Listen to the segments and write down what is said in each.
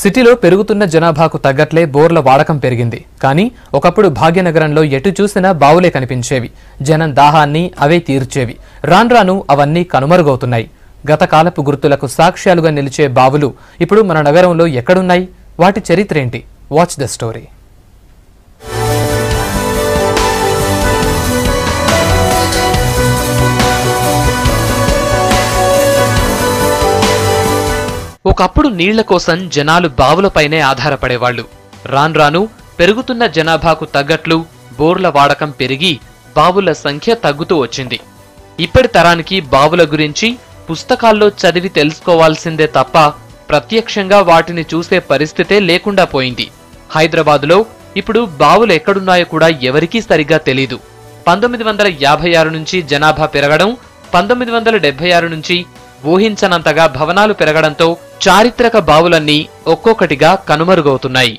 సిటీలో పెరుగుతున్న జనాభాకు తగ్గట్లే బోర్ల వాడకం పెరిగింది. కానీ ఒకప్పుడు భాగ్యనగరంలో ఎటు చూసినా బావులే కనిపించేవి. జనం దాహాన్ని అవే తీర్చేవి. రాన్రాను అవన్నీ కనుమరుగవుతున్నాయి. గత కాలపు గుర్తులకు సాక్ష్యాలుగా నిలిచే బావులు ఇప్పుడు మన నగరంలో ఎక్కడున్నాయి? వాటి చరిత్రేంటి? Watch the story. ఒకప్పుడు నీళ్ల కోసం జనాలు బావులపైనే ఆధారపడేవాళ్లు. రాన్రాను పెరుగుతున్న జనాభాకు తగ్గట్లు బోర్ల వాడకం పెరిగి బావుల సంఖ్య తగ్గుతూ వచ్చింది. ఇప్పటి తరానికి బావుల గురించి పుస్తకాల్లో చదివి తెలుసుకోవాల్సిందే తప్ప ప్రత్యక్షంగా వాటిని చూసే పరిస్థితే లేకుండా పోయింది. హైదరాబాదులో ఇప్పుడు బావులు ఎక్కడున్నాయో కూడా ఎవరికీ సరిగ్గా తెలీదు. 1956 నుంచి జనాభా పెరగడం, 1976 నుంచి ఊహించనంతగా భవనాలు పెరగడంతో చారిత్రక బావులన్నీ ఒక్కొక్కటిగా కనుమరుగవుతున్నాయి.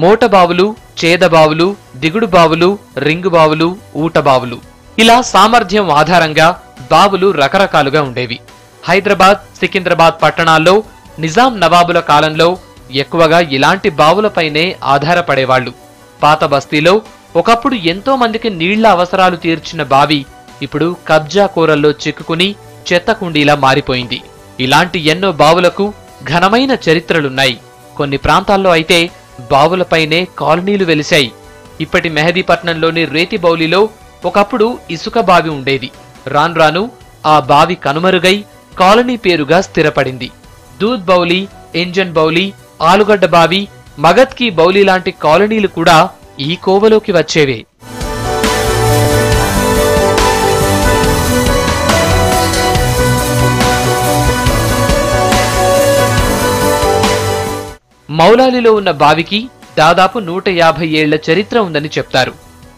మోటబావులు, చేదబావులు, దిగుడు బావులు, రింగు బావులు, ఊటబావులు ఇలా సామర్థ్యం ఆధారంగా బావులు రకరకాలుగా ఉండేవి. హైదరాబాద్, సికింద్రాబాద్ పట్టణాల్లో నిజాం నవాబుల కాలంలో ఎక్కువగా ఇలాంటి బావులపైనే ఆధారపడేవాళ్లు. పాత బస్తీలో ఒకప్పుడు ఎంతో మందికి నీళ్ల అవసరాలు తీర్చిన బావి ఇప్పుడు కబ్జా కోరల్లో చిక్కుకుని చెత్త కుండీలా మారిపోయింది. ఇలాంటి ఎన్నో బావులకు ఘనమైన చరిత్రలున్నాయి. కొన్ని ప్రాంతాల్లో అయితే బావులపైనే కాలనీలు వెలిశాయి. ఇప్పటి మెహదీపట్నంలోని రేతిబౌలిలో ఒకప్పుడు ఇసుక బావి ఉండేది. రాన్రాను ఆ బావి కనుమరుగై కాలనీ పేరుగా స్థిరపడింది. దూద్ బౌలి, ఇంజన్ బౌలి, ఆలుగడ్డ బావి, మగత్ కీ బౌలి లాంటి కాలనీలు కూడా ఈ కోవలోకి వచ్చేవే. మౌలాలిలో ఉన్న బావికి దాదాపు 150 ఏళ్ల చరిత్ర ఉందని చెప్తారు.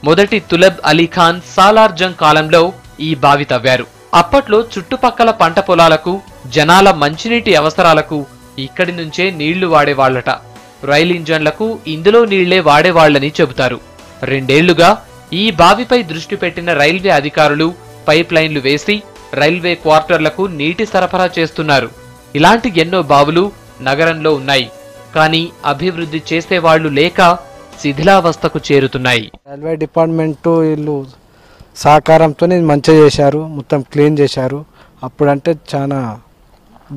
మొదటి తులబ్ అలీఖాన్ సాలార్జంగ్ కాలంలో ఈ బావి తవ్వారు. అప్పట్లో చుట్టుపక్కల పంట పొలాలకు, జనాల మంచినీటి అవసరాలకు ఇక్కడి నుంచే నీళ్లు వాడేవాళ్లట. రైలు ఇంజన్లకు ఇందులో నీళ్లే వాడేవాళ్లని చెబుతారు. 2 ఏళ్లుగా ఈ బావిపై దృష్టి పెట్టిన రైల్వే అధికారులు పైప్ లైన్లు వేసి రైల్వే క్వార్టర్లకు నీటి సరఫరా చేస్తున్నారు. ఇలాంటి ఎన్నో బావులు నగరంలో ఉన్నాయి. కానీ అభివృద్ధి చేసేవాళ్లు లేక శిథిలావస్థకు చేరుతున్నాయి. రైల్వే డిపార్ట్మెంట్ వీళ్ళు సహకారంతో మంచిగా చేశారు, మొత్తం క్లీన్ చేశారు. అప్పుడంటే చాలా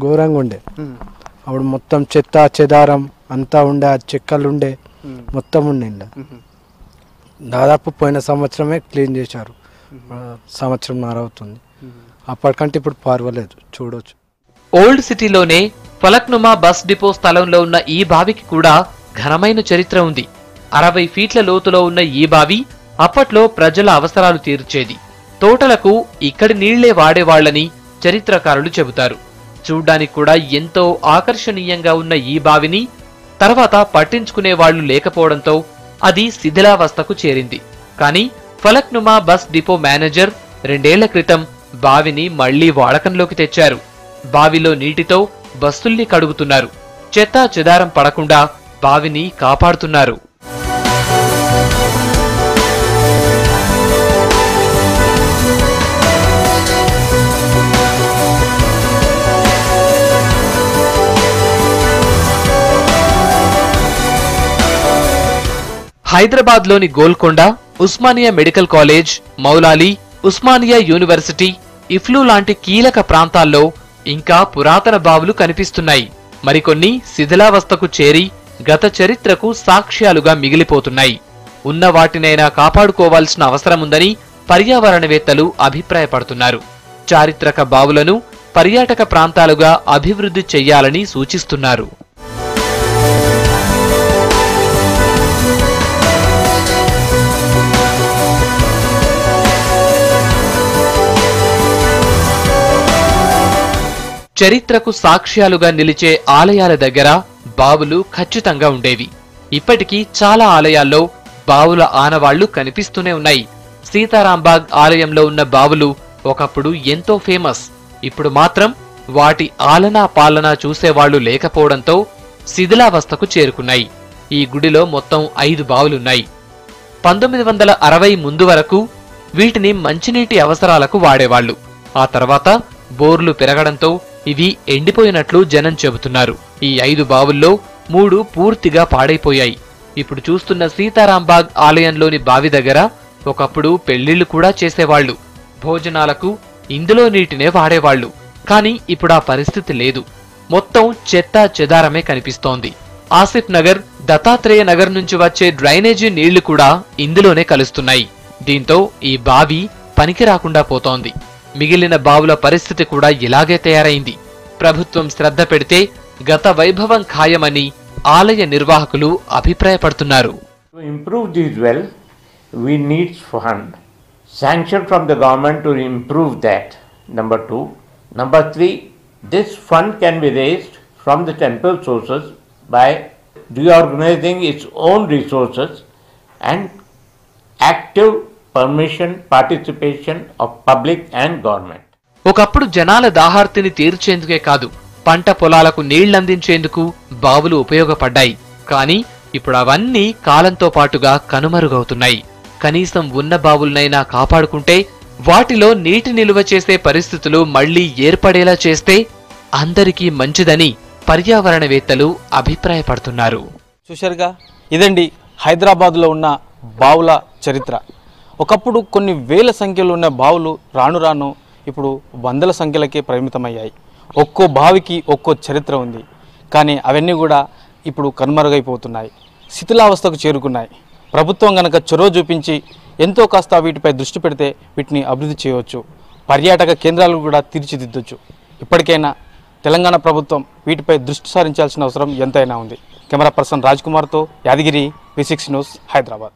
ఘోరంగా ఉండే. అప్పుడు మొత్తం చెత్త చెదారం అంతా ఉండే, ఆ చెక్కలు ఉండే, మొత్తం ఉండే. దాదాపు పోయిన సంవత్సరమే క్లీన్ చేశారు. సంవత్సరంన్నర అవుతుంది. అప్పటికంటే ఇప్పుడు పర్వాలేదు, చూడవచ్చు. ఓల్డ్ సిటీలోనే ఫలక్నుమా బస్ డిపో స్థలంలో ఉన్న ఈ బావికి కూడా ఘనమైన చరిత్ర ఉంది. 60 ఫీట్ల లోతులో ఉన్న ఈ బావి అప్పట్లో ప్రజల అవసరాలు తీర్చేది. తోటలకు ఇక్కడి నీళ్లే వాడేవాళ్లని చరిత్రకారులు చెబుతారు. చూడ్డానికి కూడా ఎంతో ఆకర్షణీయంగా ఉన్న ఈ బావిని తర్వాత పట్టించుకునేవాళ్లు లేకపోవడంతో అది శిథిలావస్థకు చేరింది. కానీ ఫలక్నుమా బస్ డిపో మేనేజర్ 2 ఏళ్ల క్రితం బావిని మళ్లీ వాడకంలోకి తెచ్చారు. బావిలో నీటితో బస్సుల్ని కడుగుతున్నారు. చెత్త చెదారం పడకుండా బావిని కాపాడుతున్నారు. హైదరాబాద్లోని Golconda, Osmania medical college, Moula Ali, Osmania university, EFLU లాంటి కీలక ప్రాంతాల్లో ఇంకా పురాతన బావులు కనిపిస్తున్నాయి. మరికొన్ని శిథిలావస్థకు చేరి గత చరిత్రకు సాక్ష్యాలుగా మిగిలిపోతున్నాయి. ఉన్న వాటినైనా కాపాడుకోవాల్సిన అవసరముందని పర్యావరణవేత్తలు అభిప్రాయపడుతున్నారు. చారిత్రక బావులను పర్యాటక ప్రాంతాలుగా అభివృద్ధి చెయ్యాలని సూచిస్తున్నారు. చరిత్రకు సాక్ష్యాలుగా నిలిచే ఆలయాల దగ్గర బావులు ఖచ్చితంగా ఉండేవి. ఇప్పటికీ చాలా ఆలయాల్లో బావుల ఆనవాళ్లు కనిపిస్తూనే ఉన్నాయి. సీతారాంబాగ్ ఆలయంలో ఉన్న బావులు ఒకప్పుడు ఎంతో ఫేమస్. ఇప్పుడు మాత్రం వాటి ఆలనా పాలనా చూసేవాళ్లు లేకపోవడంతో శిథిలావస్థకు చేరుకున్నాయి. ఈ గుడిలో మొత్తం 5 బావులున్నాయి. 1960 ముందు వరకు వీటిని మంచినీటి అవసరాలకు వాడేవాళ్లు. ఆ తర్వాత బోర్లు పెరగడంతో ఇవి ఎండిపోయినట్లు జనం చెబుతున్నారు. ఈ 5 బావుల్లో 3 పూర్తిగా పాడైపోయాయి. ఇప్పుడు చూస్తున్న సీతారాంబాగ్ ఆలయంలోని బావి దగ్గర ఒకప్పుడు పెళ్లిళ్లు కూడా చేసేవాళ్లు. భోజనాలకు ఇందులో నీటినే వాడేవాళ్లు. కానీ ఇప్పుడు ఆ పరిస్థితి లేదు. మొత్తం చెత్తా చెదారమే కనిపిస్తోంది. ఆసిఫ్ నగర్, దత్తాత్రేయ నగర్ నుంచి వచ్చే డ్రైనేజీ నీళ్లు కూడా ఇందులోనే కలుస్తున్నాయి. దీంతో ఈ బావి పనికి రాకుండా పోతోంది. మిగిలిన బావుల పరిస్థితి కూడా ఇలాగే తయారైంది. ప్రభుత్వం శ్రద్ధ పెడితే గత వైభవం ఖాయమని ఆలయ నిర్వాహకులు అభిప్రాయపడుతున్నారు. To improve these wells, we need fund. Sanction from the government to improve that. Number 2. Number 3, this fund can be raised from the temple sources by reorganizing its own resources and active permission participation of public and government. ఒకప్పుడు జనాల దాహార్తిని తీర్చేందుకే కాదు, పంట పొలాలకు నీళ్లందించేందుకు బావులు ఉపయోగపడ్డాయి. కానీ ఇప్పుడు అవన్నీ కాలంతో పాటుగా కనుమరుగవుతున్నాయి. కనీసం ఉన్న బావులనైనా కాపాడుకుంటే, వాటిలో నీటి నిలువ చేసే పరిస్థితులు మళ్లీ ఏర్పడేలా చేస్తే అందరికీ మంచిదని పర్యావరణవేత్తలు అభిప్రాయపడుతున్నారు. చూశారుగా, ఇదండి హైదరాబాద్లో ఉన్న బావుల చరిత్ర. ఒకప్పుడు కొన్ని వేల సంఖ్యలో ఉన్న బావులు రాను రాను ఇప్పుడు వందల సంఖ్యలకే పరిమితమయ్యాయి. ఒక్కో బావికి ఒక్కో చరిత్ర ఉంది. కానీ అవన్నీ కూడా ఇప్పుడు కనుమరుగైపోతున్నాయి, శిథిలావస్థకు చేరుకున్నాయి. ప్రభుత్వం గనక చొరవ చూపించి ఎంతో కాస్త వీటిపై దృష్టి పెడితే వీటిని అభివృద్ధి చేయవచ్చు, పర్యాటక కేంద్రాలు కూడా తీర్చిదిద్దొచ్చు. ఇప్పటికైనా తెలంగాణ ప్రభుత్వం వీటిపై దృష్టి సారించాల్సిన అవసరం ఎంతైనా ఉంది. కెమెరా పర్సన్ రాజ్ కుమార్తో యాదగిరి, V6 న్యూస్, హైదరాబాద్.